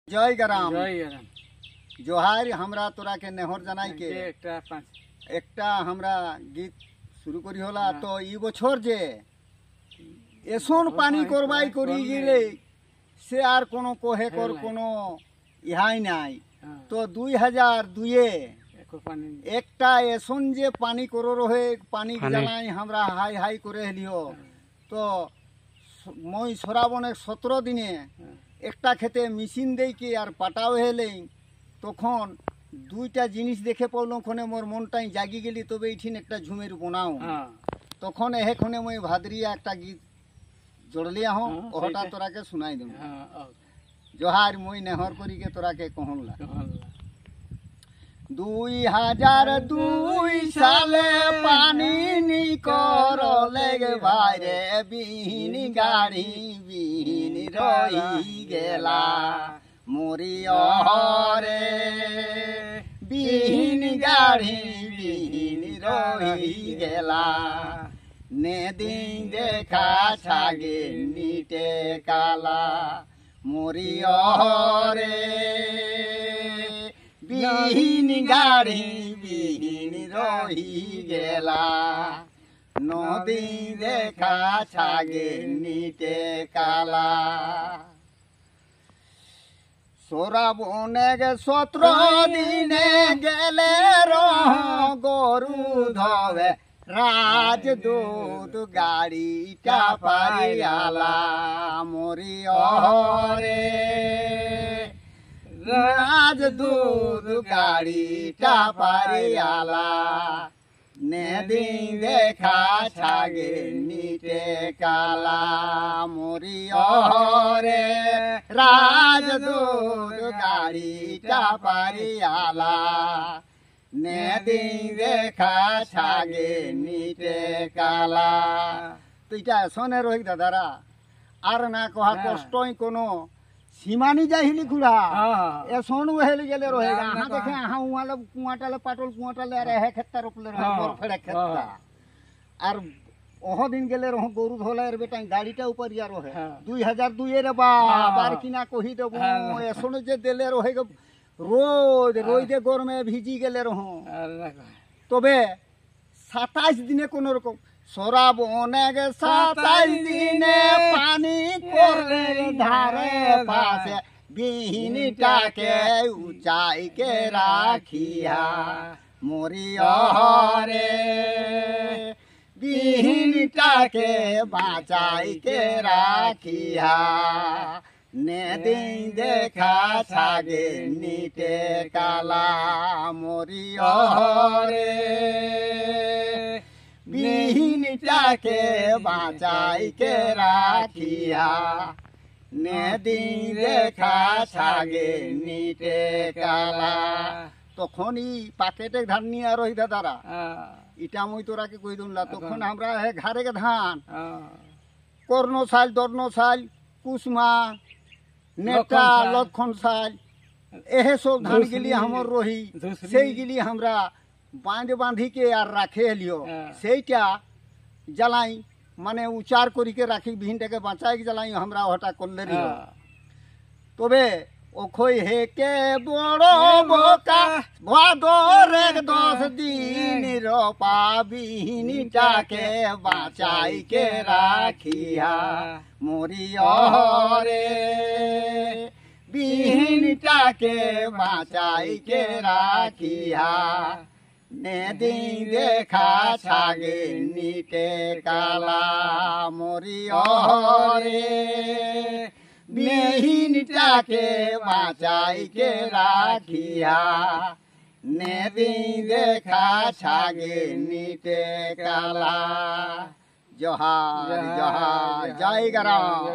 जय गराम जय गराम जोहार हमरा तोरा के नेहर जनाई के एकटा हमरा गीत शुरू करी होला तो ई बछर जे एसन पानी करबाई करी गेले से आर कोनो कोहे कर कोनो इहाई নাই तो 2002 एकटा एसन जे पानी करो रहे पानी जनाई हमरा हाई हाई करे हलियो तो মই সরাবনে 17 দিনে একটা খেতে মেশিন দেই কি আর পাটাও হেলে তখন দুইটা জিনিস দেখে পড়লাম কোনে মোর মনটাই জাগি গেলি তবে এইঠিন একটা ঝুমের বনাও তখন এখনে মই ভাদরিয়া একটা গীত জড়লিয়া হো ওটা তোরাকে শুনাই দেব জোহার মই নেহর করিকে তোরাকে কহনলা 2002 সালে পানি নি করলে ভাইরে বিহীন গাড়ি বিহীন রই গেলা মরি অহরে বিহীন গাড়ি বিহীন রই গেলা নেদিন দেখা ছাগে নিটে কালা মরি অহরে বিহীন গাড়ি বিহীন রহি গেলা নদী দেখা ছাগে নিটে কালা সোরাবনে 17 দিনে গেলে গরু ধবে রাজদূত গাড়িটা পারিয়ালা মরি অহরে রাজদূত গাড়িটা পারিয়ালা নেদিন দেখা ছাগে নিটে কালা মরি অহরে রাজদূত গাড়িটা পারিয়ালা নেদিন দেখা ছাগে নিটে কালা তো এটা শোনে রোহিত দাদারা আর না কহা কষ্টই কোনো सीमानी जाहिली खुला ए सोनू हेली गेले रहेगा हां देखे हां वाला कुआटाले पाटल कुआटाले रहे खेत्ता रोपले रहे मोर फेड़े खेत्ता और ओह दिन गेले रहो गरु धोले रे बेटा गाड़ीटा ऊपर या रहे 2002 रे बार किना कहि देबो ए सोनू जे देले रहेगा रोज रोज दे गोर में भिजी गेले रहो तबे 27 दिने कोनो रकम सोराबने 27 दिने पानी करे धारे पासे बिहनीटा के ऊंचाई के राखिया मोरी अहरे बिहनीटा के बचाई के राखिया नेदी देखा छागे नीटे काला मोरी अहरे बिहनीटा के बचाई के राखिया नेदी देखा छागे नीटे काला तखन ई पाकेटे धान निया रही दादारा इटा मुई तोरा के कहि दुनला तखन हमरा है घरे के धान कर्नो साल दर्नो साल कुसमा नेटा लखन साल एहे सब धान के लिए हमर रही सेई के लिए हमरा बांध बांधी के यार राखे लियो सेटा जलाई माने उचार करी के राखी भिनटा के बचाई के जलाई हमरा हटा करले रियो तबे ओखई हे के बड़ो बोका भादर 10 दिन रोपा बिहनीटा के बचाई के राखिया मोरी अहरे बिहनीटा के बचाई के राखिया नेदी देखा छागे नीटे काला मोरी अहरे बिहनीटा के बचाई के राखिया नेदी देखा छागे नीटे काला जोहार जोहार जय गराम।